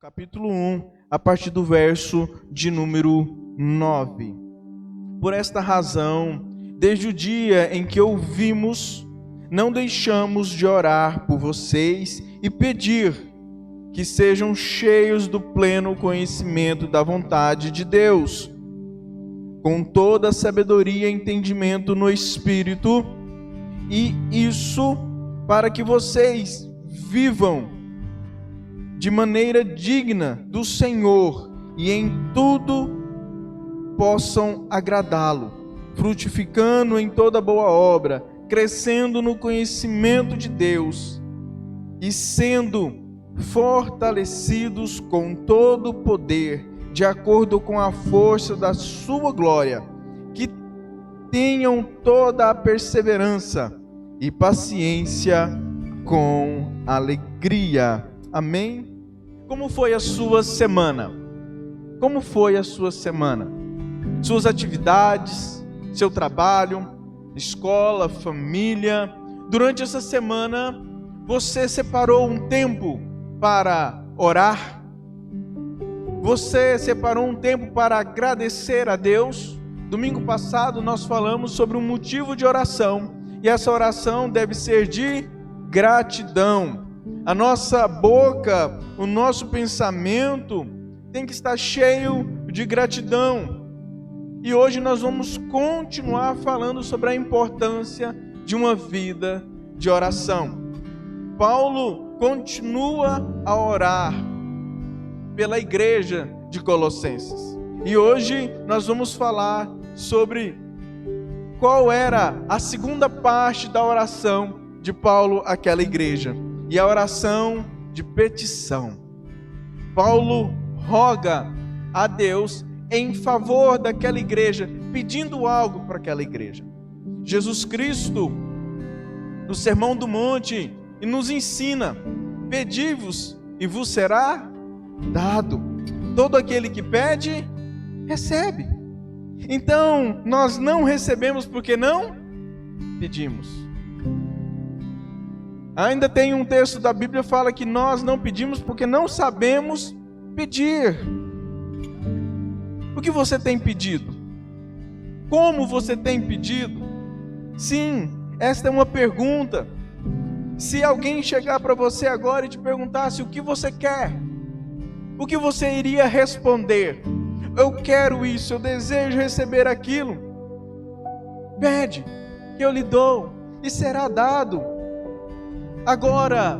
capítulo 1, a partir do verso de número 9. Por esta razão, desde o dia em que ouvimos, não deixamos de orar por vocês e pedir que sejam cheios do pleno conhecimento da vontade de Deus, com toda a sabedoria e entendimento no Espírito, e isso para que vocês vivam de maneira digna do Senhor e em tudo possam agradá-lo, frutificando em toda boa obra, crescendo no conhecimento de Deus e sendo fortalecidos com todo o poder, de acordo com a força da sua glória, que tenham toda a perseverança e paciência com alegria. Amém? Como foi a sua semana? Como foi a sua semana? Suas atividades, seu trabalho, escola, família. Durante essa semana, você separou um tempo para orar? Você separou um tempo para agradecer a Deus? Domingo passado nós falamos sobre um motivo de oração, e essa oração deve ser de gratidão. A nossa boca, o nosso pensamento tem que estar cheio de gratidão. E hoje nós vamos continuar falando sobre a importância de uma vida de oração. Paulo continua a orar pela igreja de Colossenses. E hoje nós vamos falar sobre qual era a segunda parte da oração de Paulo àquela igreja. E a oração de petição. Paulo roga a Deus em favor daquela igreja, pedindo algo para aquela igreja. Jesus Cristo, no Sermão do Monte, nos ensina: pedi-vos e vos será dado. Todo aquele que pede, recebe. Então, nós não recebemos porque não pedimos. Ainda tem um texto da Bíblia que fala que nós não pedimos porque não sabemos pedir. O que você tem pedido? Como você tem pedido? Sim, esta é uma pergunta. Se alguém chegar para você agora e te perguntasse o que você quer, o que você iria responder? Eu quero isso, eu desejo receber aquilo. Pede, que eu lhe dou, e será dado. Agora,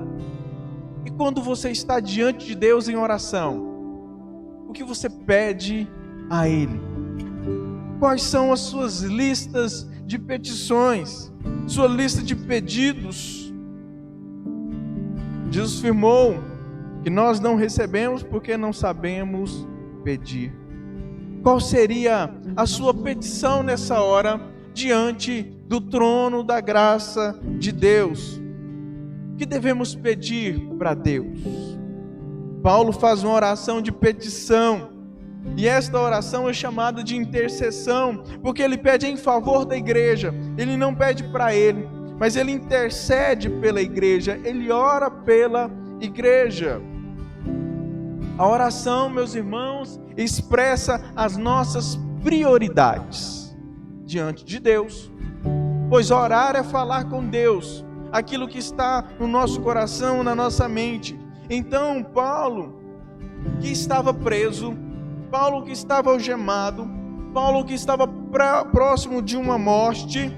e quando você está diante de Deus em oração, o que você pede a Ele? Quais são as suas listas de petições, sua lista de pedidos? Jesus afirmou que nós não recebemos porque não sabemos pedir. Qual seria a sua petição nessa hora diante do trono da graça de Deus? O que devemos pedir para Deus? Paulo faz uma oração de petição, e esta oração é chamada de intercessão, porque ele pede em favor da igreja. Ele não pede para ele, mas ele intercede pela igreja, ele ora pela igreja. A oração, meus irmãos, expressa as nossas prioridades diante de Deus, pois orar é falar com Deus aquilo que está no nosso coração, na nossa mente. Então Paulo, que estava preso, Paulo que estava algemado, Paulo que estava próximo de uma morte,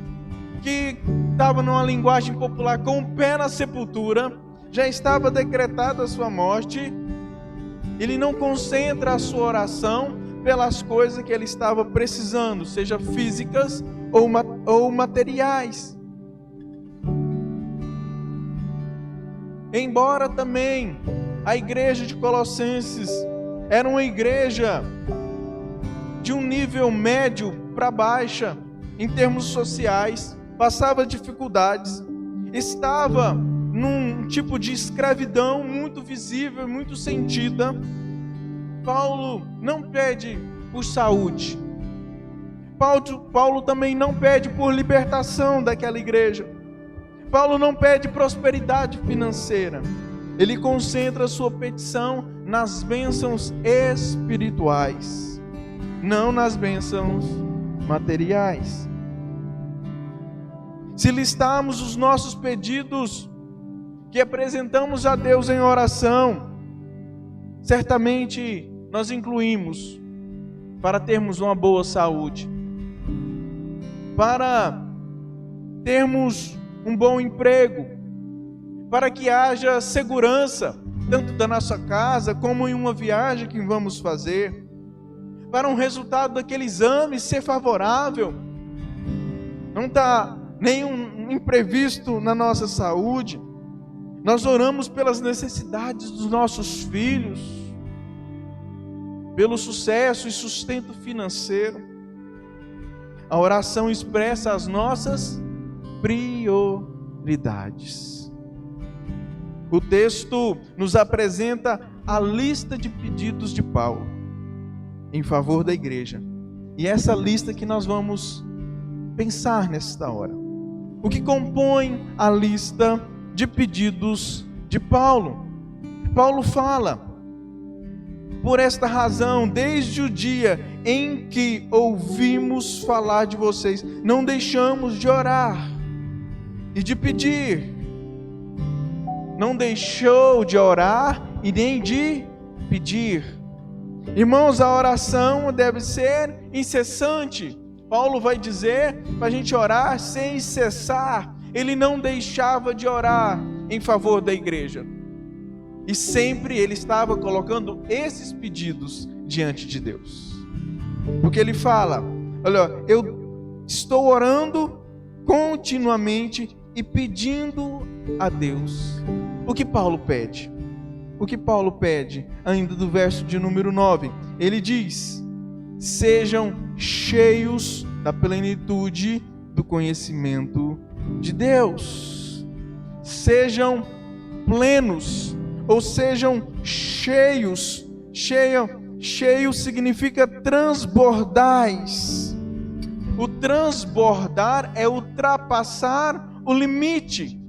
que estava numa linguagem popular com o pé na sepultura, já estava decretada a sua morte, ele não concentra a sua oração pelas coisas que ele estava precisando, seja físicas ou materiais. Embora também a igreja de Colossenses era uma igreja de um nível médio para baixa em termos sociais, passava dificuldades, estava num tipo de escravidão muito visível, muito sentida. Paulo não pede por saúde. Paulo também não pede por libertação daquela igreja. Paulo não pede prosperidade financeira. Ele concentra a sua petição nas bênçãos espirituais, não nas bênçãos materiais. Se listarmos os nossos pedidos que apresentamos a Deus em oração, certamente nós incluímos para termos uma boa saúde, para termos um bom emprego, para que haja segurança, tanto da nossa casa como em uma viagem que vamos fazer, para um resultado daquele exame ser favorável, não está nenhum imprevisto na nossa saúde. Nós oramos pelas necessidades dos nossos filhos, pelo sucesso e sustento financeiro. A oração expressa as nossas prioridades. O texto nos apresenta a lista de pedidos de Paulo em favor da igreja. E essa lista que nós vamos pensar nesta hora. O que compõe a lista de pedidos de Paulo? Paulo fala: por esta razão, desde o dia em que ouvimos falar de vocês, não deixamos de orar e de pedir. Não deixou de orar e nem de pedir. Irmãos, a oração deve ser incessante. Paulo vai dizer para a gente orar sem cessar. Ele não deixava de orar em favor da igreja. E sempre ele estava colocando esses pedidos diante de Deus. Porque ele fala: olha, eu estou orando continuamente e pedindo a Deus. O que Paulo pede? O que Paulo pede, ainda do verso de número 9, ele diz: sejam cheios da plenitude do conhecimento de Deus. Sejam plenos, ou sejam cheios. Cheio significa transbordais. O transbordar é ultrapassar o limite.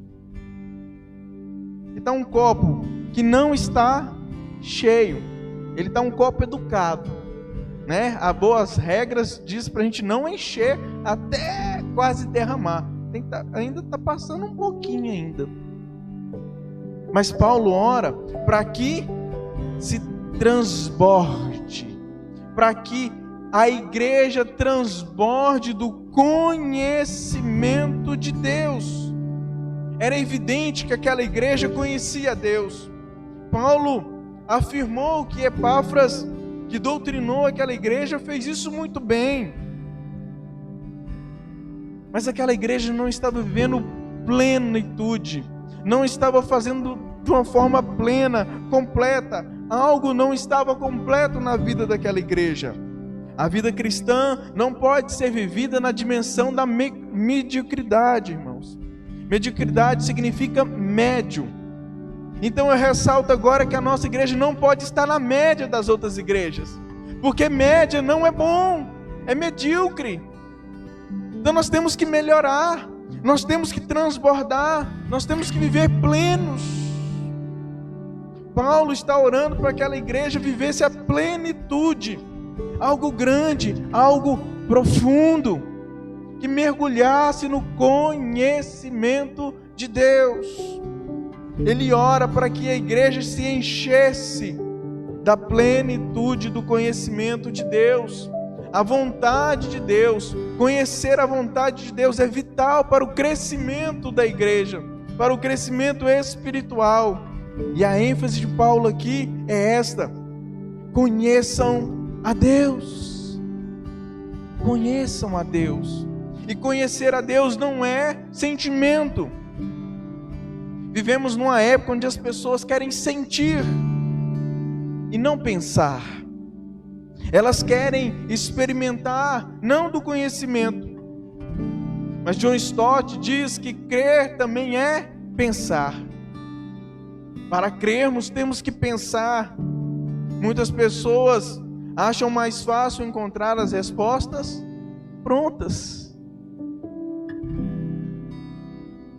Então um copo que não está cheio, ele está um copo educado, né? As boas regras diz para a gente não encher até quase derramar. Ainda está passando um pouquinho ainda. Mas Paulo ora para que se transborde, para que a igreja transborde do conhecimento de Deus. Era evidente que aquela igreja conhecia Deus. Paulo afirmou que Epáfras, que doutrinou aquela igreja, fez isso muito bem. Mas aquela igreja não estava vivendo plenitude, não estava fazendo de uma forma plena, completa. Algo não estava completo na vida daquela igreja. A vida cristã não pode ser vivida na dimensão da mediocridade, irmãos. Mediocridade significa médio. Então eu ressalto agora que a nossa igreja não pode estar na média das outras igrejas, porque média não é bom, é medíocre. Então nós temos que melhorar, nós temos que transbordar, nós temos que viver plenos. Paulo está orando para que aquela igreja vivesse a plenitude, algo grande, algo profundo, que mergulhasse no conhecimento de Deus. Ele ora para que a igreja se enchesse da plenitude do conhecimento de Deus, a vontade de Deus. Conhecer a vontade de Deus é vital para o crescimento da igreja, para o crescimento espiritual. E a ênfase de Paulo aqui é esta: conheçam a Deus. Conheçam a Deus. E conhecer a Deus não é sentimento. Vivemos numa época onde as pessoas querem sentir e não pensar. Elas querem experimentar, não do conhecimento. Mas John Stott diz que crer também é pensar. Para crermos temos que pensar. Muitas pessoas acham mais fácil encontrar as respostas prontas.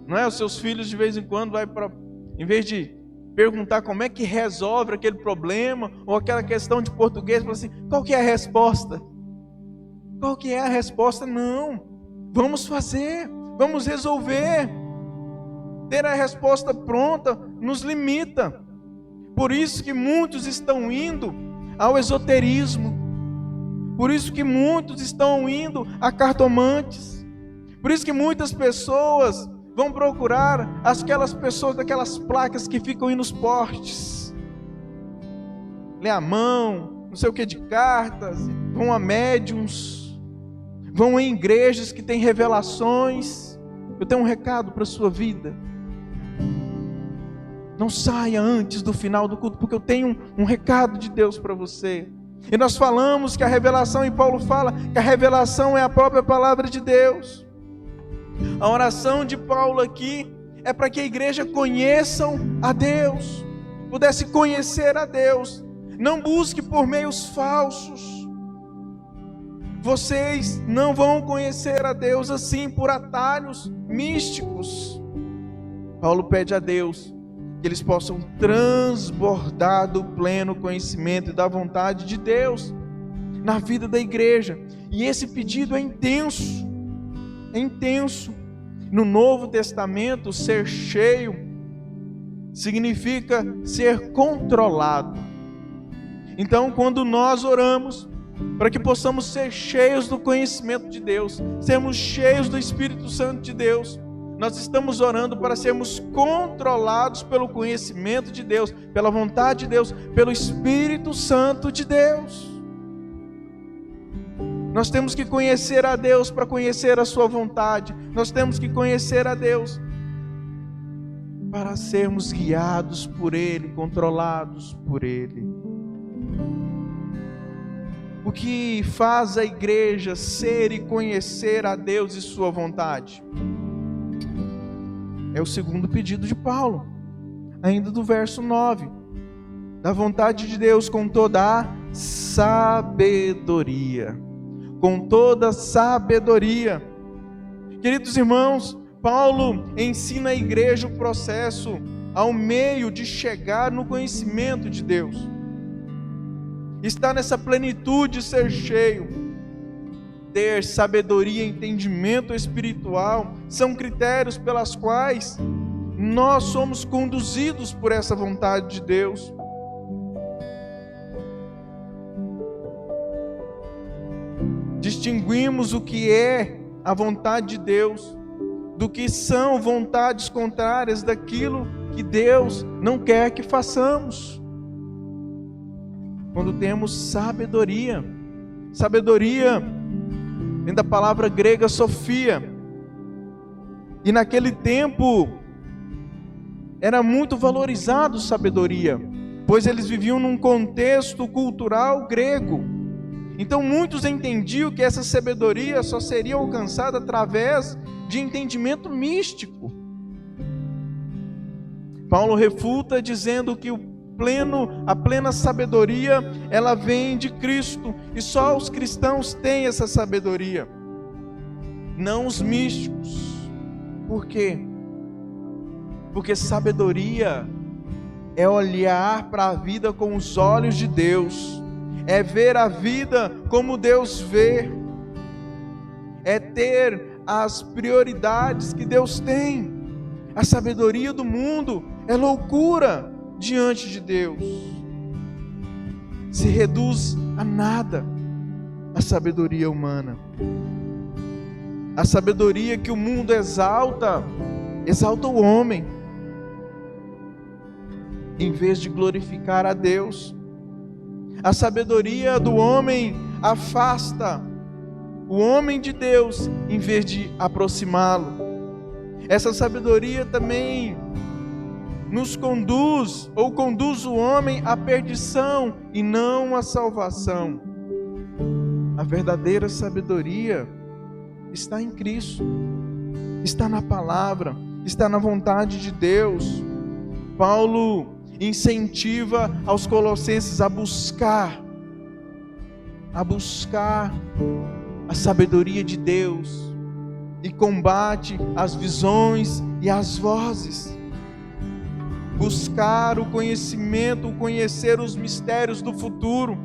Não é? Os seus filhos de vez em quando vai para, em vez de perguntar como é que resolve aquele problema, ou aquela questão de português, falar assim, qual que é a resposta? Qual que é a resposta? Não, vamos fazer, vamos resolver. Ter a resposta pronta nos limita. Por isso que muitos estão indo ao esoterismo. Por isso que muitos estão indo a cartomantes. Por isso que muitas pessoas vão procurar aquelas pessoas daquelas placas que ficam aí nos postes. Lê a mão, não sei o que de cartas, vão a médiums, vão em igrejas que têm revelações. Eu tenho um recado para a sua vida. Não saia antes do final do culto, porque eu tenho um recado de Deus para você. E nós falamos que a revelação, e Paulo fala que a revelação é a própria palavra de Deus. A oração de Paulo aqui é para que a igreja conheçam a Deus, pudesse conhecer a Deus. Não busque por meios falsos. Vocês não vão conhecer a Deus assim por atalhos místicos. Paulo pede a Deus que eles possam transbordar do pleno conhecimento e da vontade de Deus na vida da igreja. E esse pedido é intenso. É intenso. No Novo Testamento, ser cheio significa ser controlado. Então, quando nós oramos para que possamos ser cheios do conhecimento de Deus, sermos cheios do Espírito Santo de Deus, nós estamos orando para sermos controlados pelo conhecimento de Deus, pela vontade de Deus, pelo Espírito Santo de Deus. Nós temos que conhecer a Deus para conhecer a sua vontade. Nós temos que conhecer a Deus para sermos guiados por Ele, controlados por Ele. O que faz a igreja ser e conhecer a Deus e sua vontade? É o segundo pedido de Paulo, ainda do verso 9. Da vontade de Deus com toda a sabedoria. Com toda a sabedoria. Queridos irmãos, Paulo ensina a igreja o processo ao meio de chegar no conhecimento de Deus. Estar nessa plenitude de ser cheio, ter sabedoria e entendimento espiritual, são critérios pelas quais nós somos conduzidos por essa vontade de Deus. Distinguimos o que é a vontade de Deus do que são vontades contrárias daquilo que Deus não quer que façamos. Quando temos sabedoria, sabedoria vem da palavra grega sofia, e naquele tempo era muito valorizado sabedoria, pois eles viviam num contexto cultural grego. Então muitos entendiam que essa sabedoria só seria alcançada através de entendimento místico. Paulo refuta dizendo que a plena sabedoria, ela vem de Cristo, e só os cristãos têm essa sabedoria, não os místicos. Por quê? Porque sabedoria é olhar para a vida com os olhos de Deus, é ver a vida como Deus vê, é ter as prioridades que Deus tem. A sabedoria do mundo é loucura diante de Deus, se reduz a nada a sabedoria humana. A sabedoria que o mundo exalta o homem, em vez de glorificar a Deus. A sabedoria do homem afasta o homem de Deus, em vez de aproximá-lo. Essa sabedoria também nos conduz, ou conduz o homem à perdição e não à salvação. A verdadeira sabedoria está em Cristo, está na palavra, está na vontade de Deus. Paulo incentiva aos colossenses a buscar a sabedoria de Deus, e combate as visões e as vozes. buscar o conhecimento, conhecer os mistérios do futuro.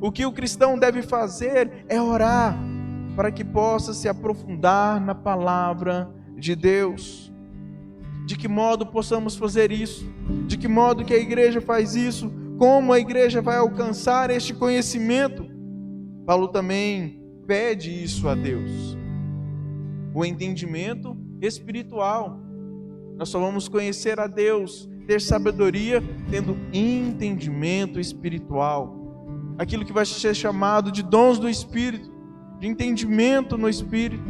O que o cristão deve fazer é orar para que possa se aprofundar na palavra de Deus. De que modo possamos fazer isso? De que modo que a igreja faz isso? Como a igreja vai alcançar este conhecimento? Paulo também pede isso a Deus. O entendimento espiritual. Nós só vamos conhecer a Deus, ter sabedoria, tendo entendimento espiritual. Aquilo que vai ser chamado de dons do Espírito, de entendimento no Espírito.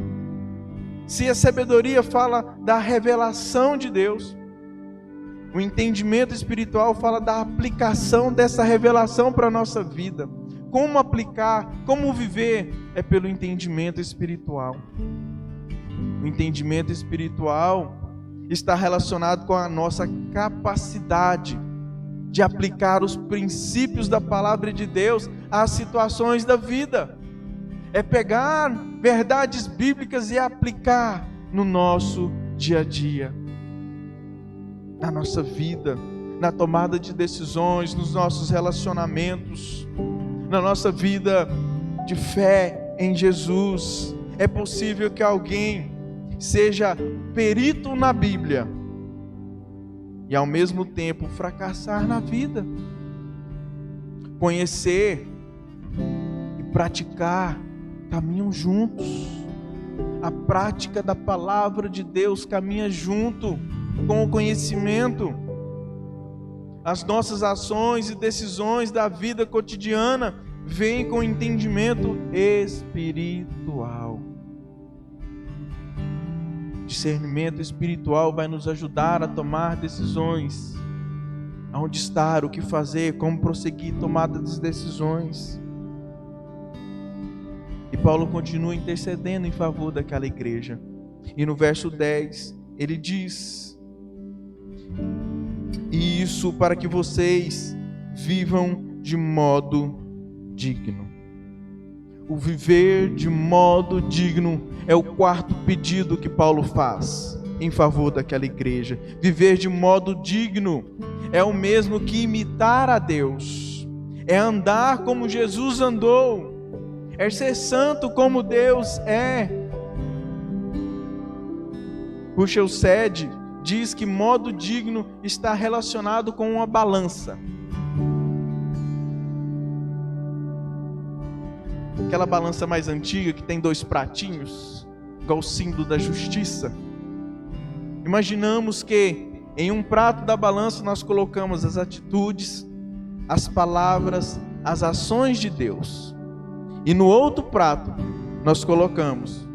Se a sabedoria fala da revelação de Deus, o entendimento espiritual fala da aplicação dessa revelação para a nossa vida. Como aplicar, como viver, é pelo entendimento espiritual. O entendimento espiritual está relacionado com a nossa capacidade de aplicar os princípios da palavra de Deus às situações da vida. É pegar verdades bíblicas e aplicar no nosso dia a dia, na nossa vida, na tomada de decisões, nos nossos relacionamentos, na nossa vida de fé em Jesus. É possível que alguém seja perito na Bíblia e ao mesmo tempo fracassar na vida. Conhecer e praticar caminham juntos. A prática da palavra de Deus caminha junto com o conhecimento. As nossas ações e decisões da vida cotidiana vêm com entendimento espiritual. Discernimento espiritual vai nos ajudar a tomar decisões. Aonde estar, o que fazer, como prosseguir, tomada das decisões. E Paulo continua intercedendo em favor daquela igreja. E no verso 10, ele diz: e isso para que vocês vivam de modo digno. O viver de modo digno é o quarto pedido que Paulo faz em favor daquela igreja. Viver de modo digno é o mesmo que imitar a Deus, é andar como Jesus andou, é ser santo como Deus é. Russell Shedd diz que modo digno está relacionado com uma balança. Aquela balança mais antiga que tem 2 pratinhos, igual o símbolo da justiça. Imaginamos que em um prato da balança nós colocamos as atitudes, as palavras, as ações de Deus. E no outro prato nós colocamos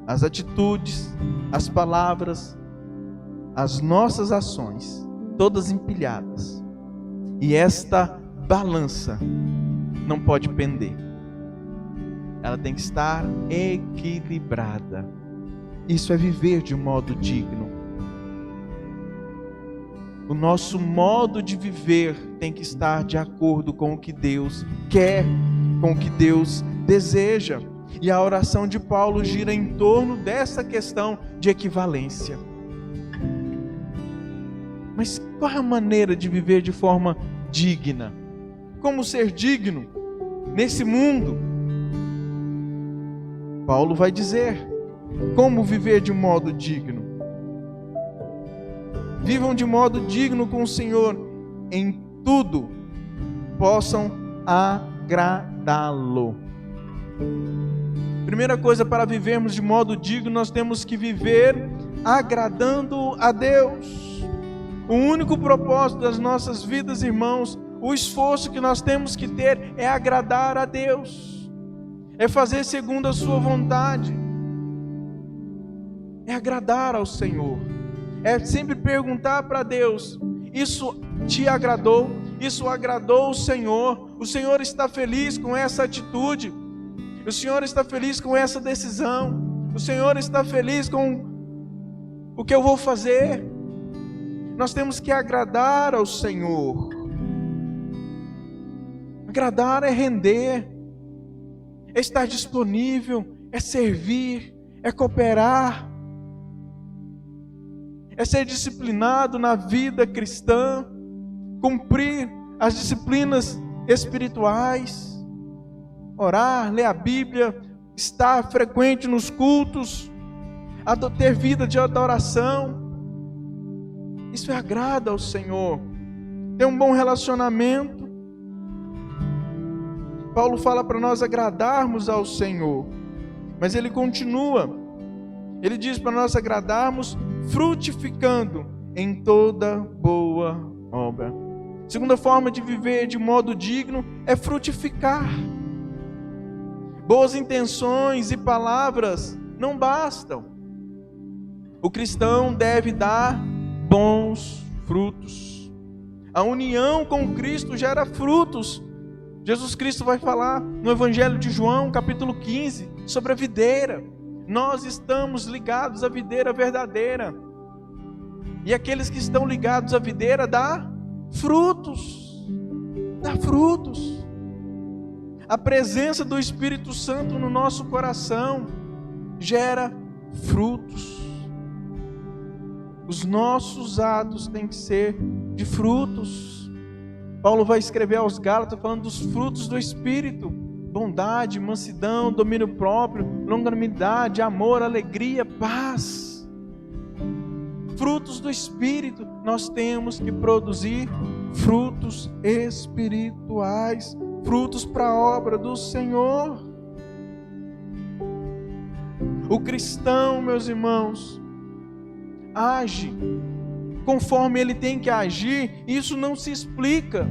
as atitudes, as palavras, as nossas ações, todas empilhadas. E esta balança não pode pender. Ela tem que estar equilibrada. Isso é viver de modo digno. O nosso modo de viver tem que estar de acordo com o que Deus quer, com o que Deus deseja. E a oração de Paulo gira em torno dessa questão de equivalência. Mas qual é a maneira de viver de forma digna? Como ser digno nesse mundo? Paulo vai dizer como viver de modo digno. Vivam de modo digno com o Senhor, em tudo possam agradá-lo. Primeira coisa, para vivermos de modo digno, nós temos que viver agradando a Deus. O único propósito das nossas vidas, irmãos, o esforço que nós temos que ter é agradar a Deus. É fazer segundo a sua vontade, é agradar ao Senhor, é sempre perguntar para Deus: isso te agradou? Isso agradou o Senhor? O Senhor está feliz com essa atitude? O Senhor está feliz com essa decisão? O Senhor está feliz com o que eu vou fazer? Nós temos que agradar ao Senhor. Agradar é render, é estar disponível, é servir, é cooperar, é ser disciplinado na vida cristã, cumprir as disciplinas espirituais, orar, ler a Bíblia, estar frequente nos cultos, ter vida de adoração. Isso agrada ao Senhor. Ter um bom relacionamento. Paulo fala para nós agradarmos ao Senhor, mas ele continua. Ele diz para nós agradarmos frutificando em toda boa obra. Segunda forma de viver de modo digno é frutificar. Boas intenções e palavras não bastam. O cristão deve dar bons frutos. A união com Cristo gera frutos. Jesus Cristo vai falar no Evangelho de João, capítulo 15, sobre a videira. Nós estamos ligados à videira verdadeira. E aqueles que estão ligados à videira dá frutos. Dá frutos. A presença do Espírito Santo no nosso coração gera frutos. Os nossos atos têm que ser de frutos. Paulo vai escrever aos Gálatas falando dos frutos do Espírito: bondade, mansidão, domínio próprio, longanimidade, amor, alegria, paz. Frutos do Espírito. Nós temos que produzir frutos espirituais, frutos para a obra do Senhor. O cristão, meus irmãos, age conforme ele tem que agir. Isso não se explica.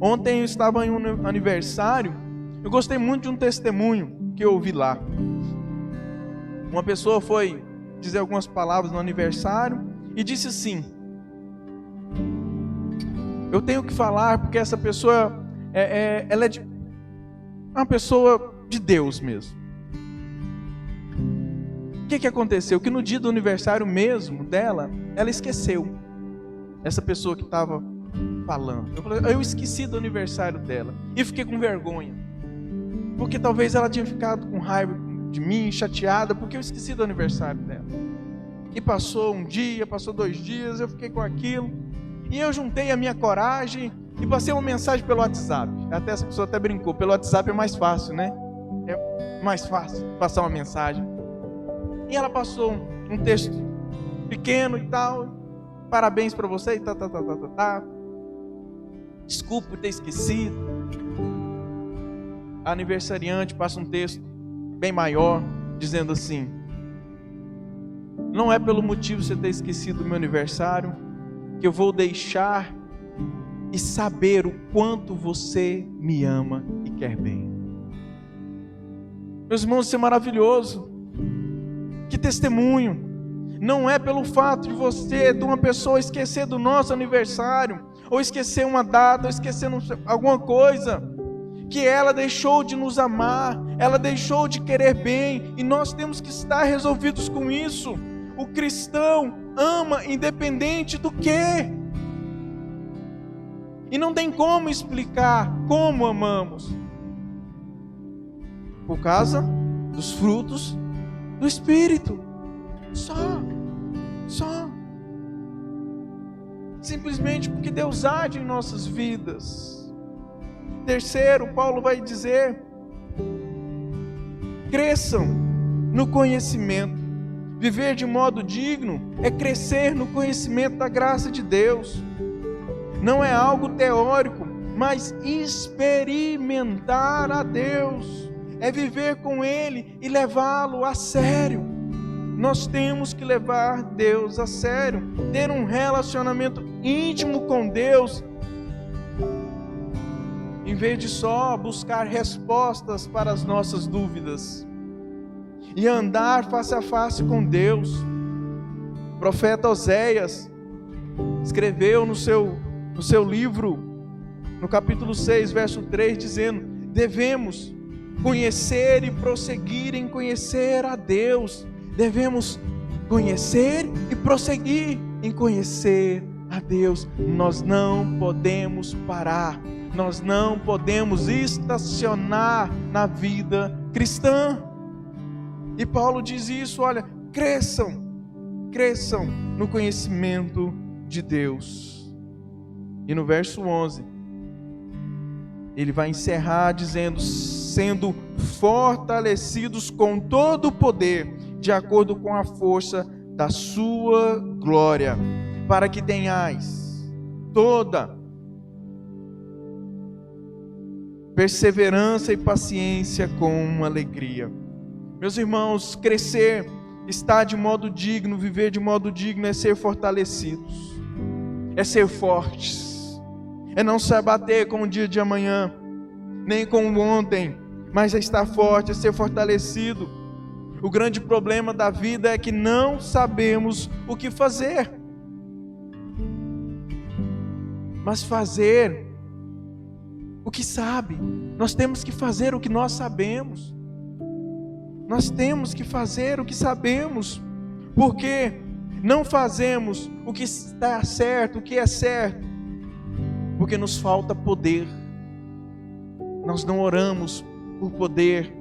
Ontem eu estava em um aniversário. Eu gostei muito de um testemunho que eu ouvi lá. Uma pessoa foi dizer algumas palavras no aniversário e disse assim: eu tenho que falar porque essa pessoa ela é uma pessoa de Deus mesmo. O que aconteceu? Que no dia do aniversário mesmo dela, ela esqueceu. Essa pessoa que estava falando. Eu esqueci do aniversário dela. E fiquei com vergonha. Porque talvez ela tinha ficado com raiva de mim, chateada, porque eu esqueci do aniversário dela. E passou um dia, passou 2 dias, eu fiquei com aquilo. E eu juntei a minha coragem e passei uma mensagem pelo WhatsApp. Até essa pessoa até brincou. Pelo WhatsApp é mais fácil, né? É mais fácil passar uma mensagem. E ela passou um texto pequeno e tal. Parabéns para você e tá. Desculpa por ter esquecido. A aniversariante passa um texto bem maior, dizendo assim: não é pelo motivo de você ter esquecido o meu aniversário que eu vou deixar e saber o quanto você me ama e quer bem. Meus irmãos, isso é maravilhoso. Que testemunho! Não é pelo fato de você, de uma pessoa esquecer do nosso aniversário, ou esquecer uma data, ou esquecer alguma coisa, que ela deixou de nos amar, ela deixou de querer bem, e nós temos que estar resolvidos com isso. O cristão ama independente do quê? E não tem como explicar como amamos, por causa dos frutos do Espírito. Só. Simplesmente porque Deus age em nossas vidas. Terceiro, Paulo vai dizer: cresçam no conhecimento. Viver de modo digno é crescer no conhecimento da graça de Deus. Não é algo teórico, mas experimentar a Deus. É viver com Ele e levá-lo a sério. Nós temos que levar Deus a sério, ter um relacionamento íntimo com Deus, em vez de só buscar respostas para as nossas dúvidas, e andar face a face com Deus. O profeta Oséias escreveu no seu livro, no capítulo 6, verso 3, dizendo: devemos conhecer e prosseguir em conhecer a Deus. Devemos conhecer e prosseguir em conhecer a Deus. Nós não podemos parar, nós não podemos estacionar na vida cristã. E Paulo diz isso: olha, cresçam cresçam no conhecimento de Deus. E no verso 11, ele vai encerrar dizendo: sendo fortalecidos com todo o poder, de acordo com a força da sua glória, para que tenhais toda perseverança e paciência com alegria. Meus irmãos, crescer, estar de modo digno, viver de modo digno, é ser fortalecidos, é ser fortes, é não se abater com o dia de amanhã, nem com o ontem, mas é estar forte, é ser fortalecido. O grande problema da vida é que não sabemos o que fazer, mas fazer o que sabe. Nós temos que fazer o que nós sabemos. Nós temos que fazer o que sabemos. Porque não fazemos o que está certo, o que é certo, porque nos falta poder. Nós não oramos por poder.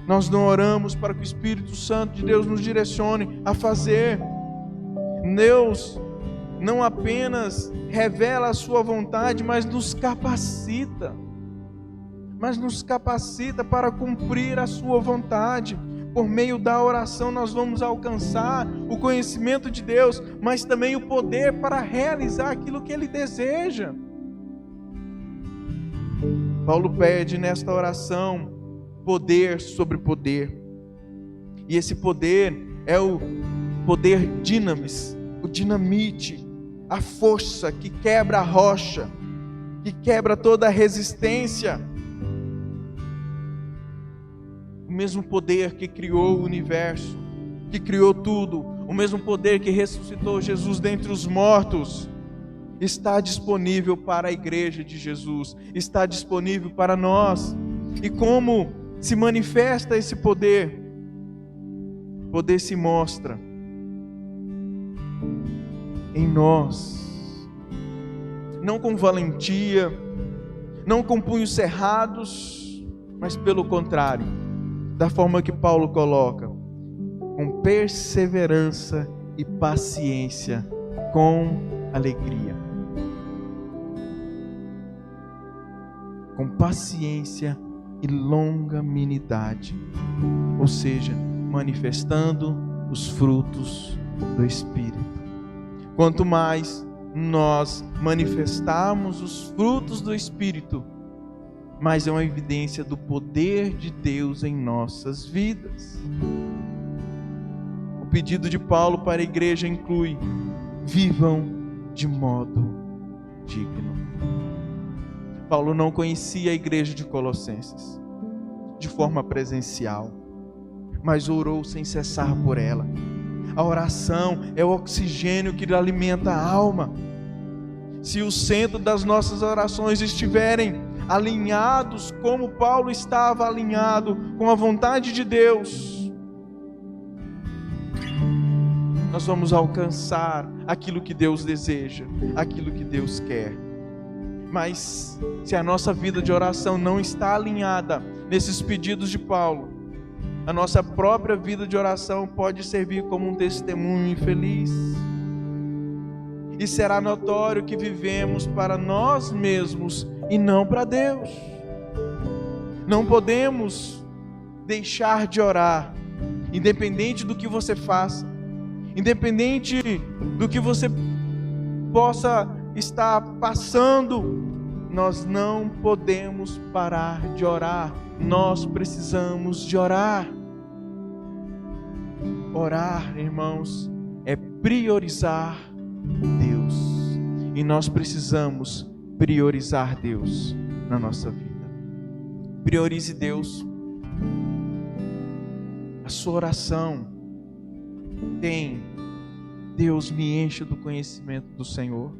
Nós não oramos para que o Espírito Santo de Deus nos direcione a fazer. Deus não apenas revela a sua vontade, mas nos capacita. Para cumprir a sua vontade. Por meio da oração nós vamos alcançar o conhecimento de Deus, mas também o poder para realizar aquilo que Ele deseja. Paulo pede nesta oração poder sobre poder. E esse poder é o poder dinamis, o dinamite, a força que quebra a rocha, que quebra toda a resistência. O mesmo poder que criou o universo, que criou tudo, o mesmo poder que ressuscitou Jesus dentre os mortos, está disponível para a igreja de Jesus, está disponível para nós. E como se manifesta esse poder? O poder se mostra em nós, não com valentia, não com punhos cerrados, mas pelo contrário, da forma que Paulo coloca, com perseverança e paciência, com alegria. Com paciência e longanimidade, ou seja, manifestando os frutos do Espírito. Quanto mais nós manifestarmos os frutos do Espírito, mais é uma evidência do poder de Deus em nossas vidas. O pedido de Paulo para a igreja inclui: vivam de modo digno. Paulo não conhecia a igreja de Colossenses de forma presencial, mas orou sem cessar por ela. A oração é o oxigênio que alimenta a alma. Se o centro das nossas orações estiverem alinhados como Paulo estava alinhado com a vontade de Deus, nós vamos alcançar aquilo que Deus deseja, aquilo que Deus quer. Mas se a nossa vida de oração não está alinhada nesses pedidos de Paulo, a nossa própria vida de oração pode servir como um testemunho infeliz. E será notório que vivemos para nós mesmos e não para Deus. Não podemos deixar de orar, independente do que você faça, independente do que você possa estar passando, nós não podemos parar de orar. Nós precisamos de orar. Orar, irmãos, é priorizar Deus. E nós precisamos priorizar Deus na nossa vida. Priorize Deus. A sua oração tem: Deus, me enche do conhecimento do Senhor.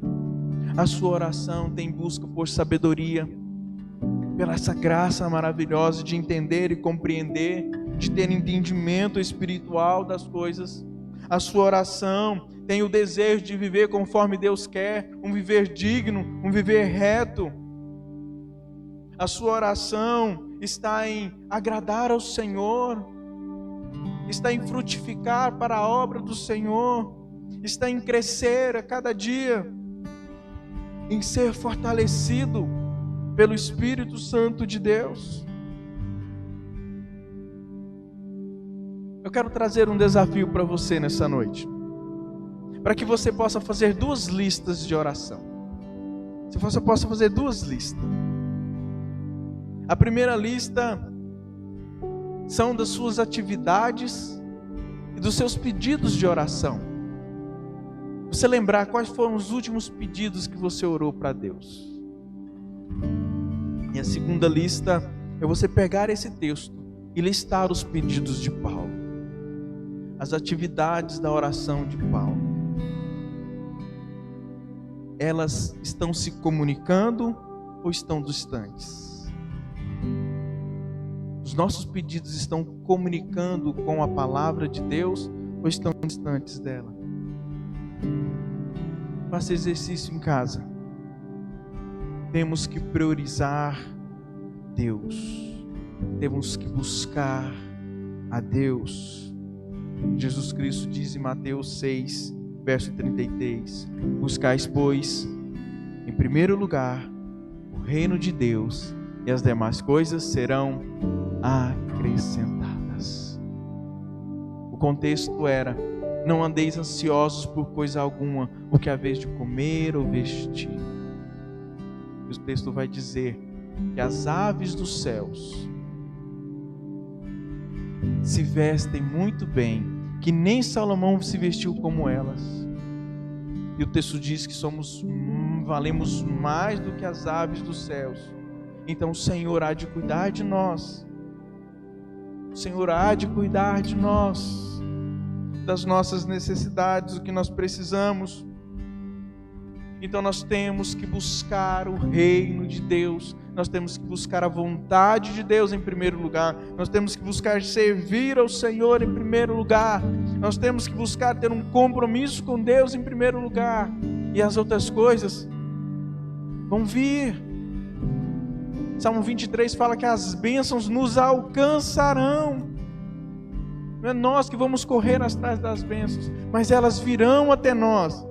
A sua oração tem busca por sabedoria, pela essa graça maravilhosa de entender e compreender, de ter entendimento espiritual das coisas. A sua oração tem o desejo de viver conforme Deus quer, um viver digno, um viver reto. A sua oração está em agradar ao Senhor, está em frutificar para a obra do Senhor, está em crescer a cada dia, em ser fortalecido pelo Espírito Santo de Deus. Eu quero trazer um desafio para você nessa noite, para que você possa fazer 2 listas de oração. Se você possa fazer 2 listas. A primeira lista são das suas atividades e dos seus pedidos de oração. Você lembrar quais foram os últimos pedidos que você orou para Deus. E a segunda lista é você pegar esse texto e listar os pedidos de Paulo, as atividades da oração de Paulo. Elas estão se comunicando ou estão distantes? Os nossos pedidos estão comunicando com a palavra de Deus ou estão distantes dela? Faça exercício em casa. Temos que priorizar Deus. Temos que buscar a Deus. Jesus Cristo diz em Mateus 6, verso 33: buscais, pois, em primeiro lugar, o reino de Deus, e as demais coisas serão acrescentadas. O contexto era: não andeis ansiosos por coisa alguma, o que haveis de comer ou vestir. O texto vai dizer que as aves dos céus se vestem muito bem, que nem Salomão se vestiu como elas. E o texto diz que valemos mais do que as aves dos céus. Então o Senhor há de cuidar de nós. O Senhor há de cuidar de nós, das nossas necessidades, o que nós precisamos. Então nós temos que buscar o reino de Deus, nós temos que buscar a vontade de Deus em primeiro lugar, nós temos que buscar servir ao Senhor em primeiro lugar, nós temos que buscar ter um compromisso com Deus em primeiro lugar, e as outras coisas vão vir. Salmo 23 fala que as bênçãos nos alcançarão. Não é nós que vamos correr atrás das bênçãos, mas elas virão até nós,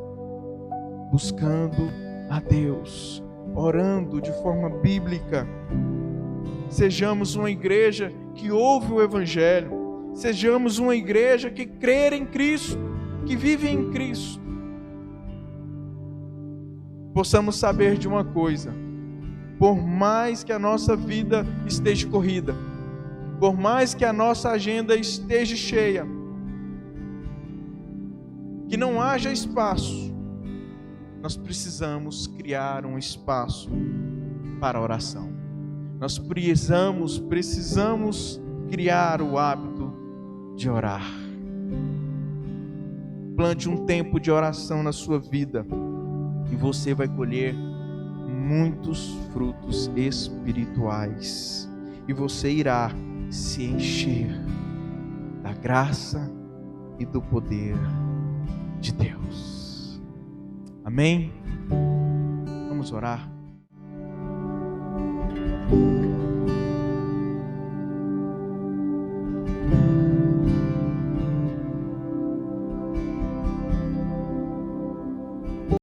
buscando a Deus, orando de forma bíblica. Sejamos uma igreja que ouve o Evangelho, sejamos uma igreja que crê em Cristo, que vive em Cristo. Possamos saber de uma coisa: por mais que a nossa vida esteja corrida, por mais que a nossa agenda esteja cheia, que não haja espaço, nós precisamos criar um espaço para a oração. Nós precisamos criar o hábito de orar. Plante um tempo de oração na sua vida e você vai colher muitos frutos espirituais. E você irá se encher da graça e do poder de Deus. Amém? Vamos orar.